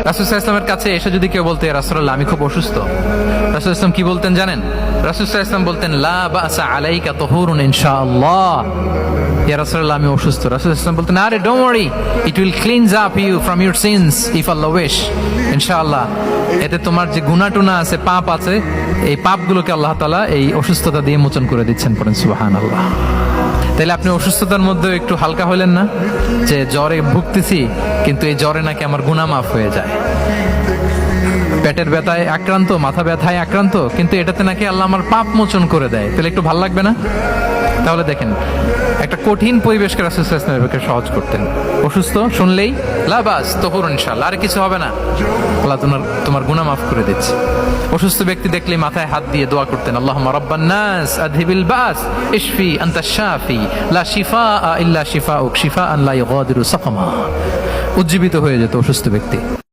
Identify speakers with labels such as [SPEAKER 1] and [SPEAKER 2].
[SPEAKER 1] রাসূল সাল্লাল্লাহু আলাইহি ওয়াসাল্লামের কাছে এসে যদি কেউ বলতে, ইয়া রাসূলুল্লাহ আমি খুব অসুস্থ, রাসূল সাল্লাল্লাহু আলাইহি ওয়াসাল্লাম কি বলতেন জানেন? রাসূল সাল্লাল্লাহু আলাইহি ওয়াসাল্লাম বলতেন, লা বাসা আলাইকা তুহুরুন ইনশাআল্লাহ। ইয়া রাসূলুল্লাহ আমি অসুস্থ, রাসূল সাল্লাল্লাহু আলাইহি ওয়াসাল্লাম বলতেন, আরে don't worry, it will cleanse up you from your sins if আল্লাহ উইশ। ইনশাআল্লাহ এতে তোমার যে গুনাহ টুনা আছে, পাপ আছে, এই পাপগুলোকে আল্লাহ তাআলা এই অসুস্থতা দিয়ে মোচন করে দিচ্ছেন। পড়েন সুবহানাল্লাহ। তাইলে আপনি অসুস্থতার মধ্যে একটু হালকা হলেন না, যে জ্বরে ভুগতেছি কিন্তু এই জ্বরে নাকি আমার গুনাহ মাফ হয়ে যায়। পেটের ব্যথায় আক্রান্ত, মাথা ব্যথায় আক্রান্ত, কিন্তু এটাতে নাকি আল্লাহ আমার পাপ মোচন করে দেয়, তাহলে একটু ভাল লাগবে না? তাহলে দেখেন, একটা কঠিন পরিবেশকে রাসূল সাল্লাল্লাহু আলাইহি ওয়াসাল্লাম সহজ করতেন। অসুস্থ শুনলেই লা বাস তুহুর ইনশাআল্লাহ, আর কিছু হবে না, আল্লাহ তোমার গুনাহ মাফ করে দিচ্ছে। অসুস্থ ব্যক্তি দেখলে মাথায় হাত দিয়ে দোয়া করতেন, আল্লাহুম্মা রাব্বান নাস আযহিবিল বাস ইশফি আনতাশ শাফি লা শিফাআ ইল্লা শিফাউক শিফাআন লা ইউগাদিরু সাকামা। উজ্জীবিত হয়ে যেত অসুস্থ ব্যক্তি।